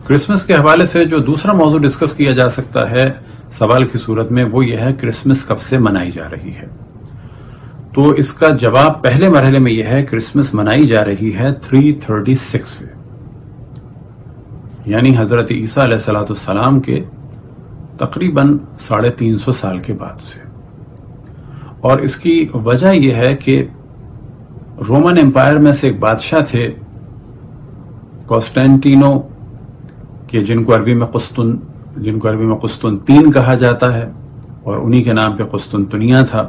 Christmas کے حوالے سے جو دوسرا موضوع ڈسکس کیا جا سکتا ہے سوال کی صورت میں وہ یہ ہے کرسمس کب سے منائی جا رہی ہے. تو اس کا جواب پہلے مرحلے میں یہ ہے کرسمس منائی جا رہی ہے 336 سے، یعنی حضرت عیسیٰ علیہ السلام کے تقریباً 350 سال کے بعد سے. اور اس کی وجہ یہ ہے کہ رومن امپائر میں سے ایک بادشاہ تھے کانسٹینٹینو کہ جن کو عربی میں قسطنطین کہا جاتا ہے اور انہی کے نام پہ قسطنطنیہ تھا.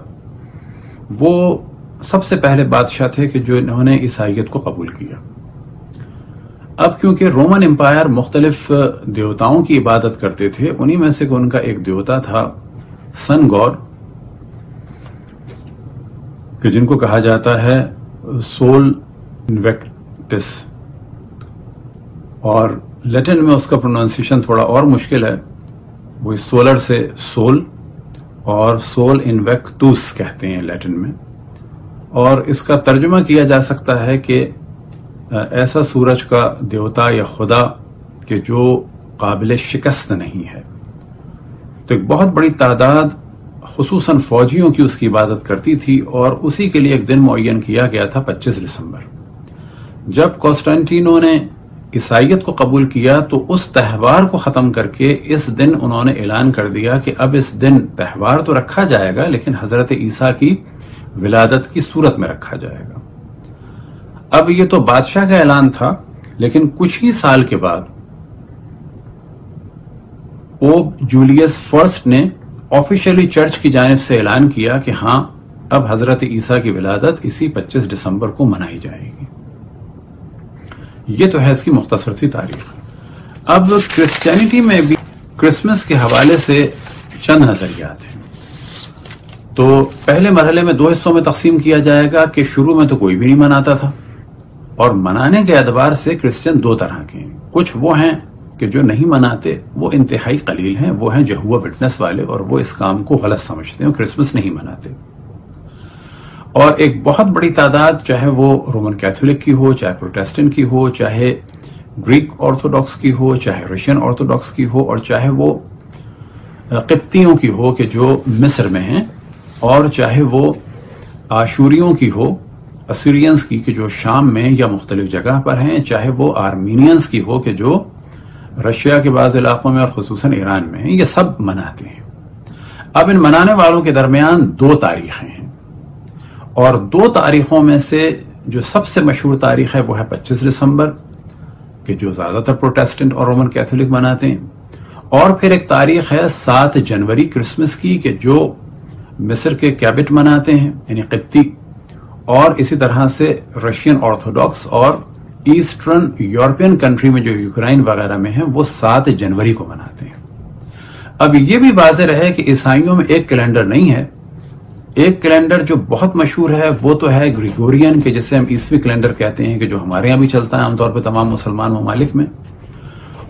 وہ سب سے پہلے بادشاہ تھے کہ جو انہوں نے عیسائیت کو قبول کیا. اب کیونکہ رومن امپائر مختلف دیوتاؤں کی عبادت کرتے تھے، انہی میں سے ان کا ایک دیوتا تھا سن گور کہ جن کو کہا جاتا ہے سول انویکٹس، اور لیٹن میں اس کا پروننسیشن تھوڑا اور مشکل ہے. وہ سولر سے سول اور سول انویکٹوس کہتے ہیں لیٹن میں، اور اس کا ترجمہ کیا جا سکتا ہے کہ ایسا سورج کا دیوتا یا خدا کہ جو قابل شکست نہیں ہے. تو ایک بہت بڑی تعداد خصوصاً فوجیوں کی اس کی عبادت کرتی تھی، اور اسی کے لیے ایک دن معین کیا گیا تھا 25 دسمبر. جب کانسٹینٹینو نے عیسائیت کو قبول کیا تو اس تہوار کو ختم کر کے اس دن انہوں نے اعلان کر دیا کہ اب اس دن تہوار تو رکھا جائے گا لیکن حضرت عیسیٰ کی ولادت کی صورت میں رکھا جائے گا. اب یہ تو بادشاہ کا اعلان تھا، لیکن کچھ ہی سال کے بعد پوپ جولیس فرسٹ نے آفیشیلی چرچ کی جانب سے اعلان کیا کہ ہاں اب حضرت عیسیٰ کی ولادت اسی 25 دسمبر کو منائی جائے گی. یہ تو ہے اس کی مختصر سی تاریخ. اب کرسچینٹی میں بھی کرسمس کے حوالے سے چند نظریات ہیں. تو پہلے مرحلے میں 2 حصوں میں تقسیم کیا جائے گا کہ شروع میں تو کوئی بھی نہیں مناتا تھا، اور منانے کے اعتبار سے کرسچن 2 طرح کے ہیں. کچھ وہ ہیں کہ جو نہیں مناتے، وہ انتہائی قلیل ہیں، وہ ہیں جہوہ وٹنس والے، اور وہ اس کام کو غلط سمجھتے ہیں، کرسمس نہیں مناتے. اور ایک بہت بڑی تعداد، چاہے وہ رومن کیتھولک کی ہو، چاہے پروٹیسٹنٹ کی ہو، چاہے گریک آرتھوڈاکس کی ہو، چاہے رشین آرتھوڈاکس کی ہو، اور چاہے وہ قبطیوں کی ہو کہ جو مصر میں ہیں، اور چاہے وہ آشوریوں کی ہو، اسیرینز کی کہ جو شام میں یا مختلف جگہ پر ہیں، چاہے وہ آرمینینز کی ہو کہ جو رشیا کے بعض علاقوں میں اور خصوصاً ایران میں ہیں، یہ سب مناتے ہیں. اب ان منانے والوں کے درمیان 2 تاریخیں ہیں، اور 2 تاریخوں میں سے جو سب سے مشہور تاریخ ہے وہ ہے 25 دسمبر کہ جو زیادہ تر پروٹیسٹنٹ اور رومن کیتھولک مناتے ہیں، اور پھر ایک تاریخ ہے 7 جنوری کرسمس کی کہ جو مصر کے کیبٹ مناتے ہیں یعنی قبطی، اور اسی طرح سے رشین آرتھوڈاکس اور ایسٹرن یورپین کنٹری میں جو یوکرائن وغیرہ میں ہیں وہ 7 جنوری کو مناتے ہیں. اب یہ بھی واضح رہے کہ عیسائیوں میں ایک کیلنڈر نہیں ہے. ایک کیلنڈر جو بہت مشہور ہے وہ تو ہے گریگورین کہ جسے ہم عیسوی کیلنڈر کہتے ہیں کہ جو ہمارے یہاں بھی چلتا ہے عام طور پہ تمام مسلمان ممالک میں.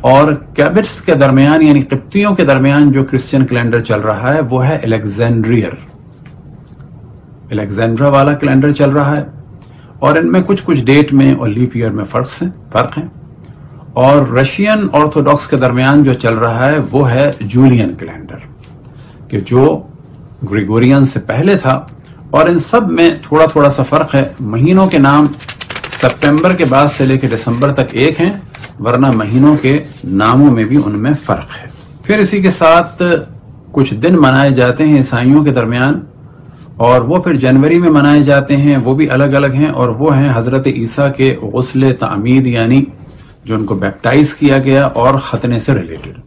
اور کیبٹس کے درمیان یعنی قبطیوں کے درمیان جو کرسچین کیلنڈر چل رہا ہے وہ ہے الیگزینڈرا والا کیلنڈر چل رہا ہے، اور ان میں کچھ ڈیٹ میں اور لیپ ایئر میں فرق ہیں. اور رشین آرتھوڈاکس کے درمیان جو چل رہا ہے وہ ہے جولین کیلنڈر کہ جو گریگورین سے پہلے تھا. اور ان سب میں تھوڑا سا فرق ہے. مہینوں کے نام سپٹمبر کے بعد سے لے کے دسمبر تک ایک ہیں، ورنہ مہینوں کے ناموں میں بھی ان میں فرق ہے. پھر اسی کے ساتھ کچھ دن منائے جاتے ہیں عیسائیوں کے درمیان، اور وہ پھر جنوری میں منائے جاتے ہیں، وہ بھی الگ الگ ہیں، اور وہ ہیں حضرت عیسیٰ کے غسل تعمید یعنی جو ان کو بیپٹائز کیا گیا اور ختنے سے ریلیٹڈ.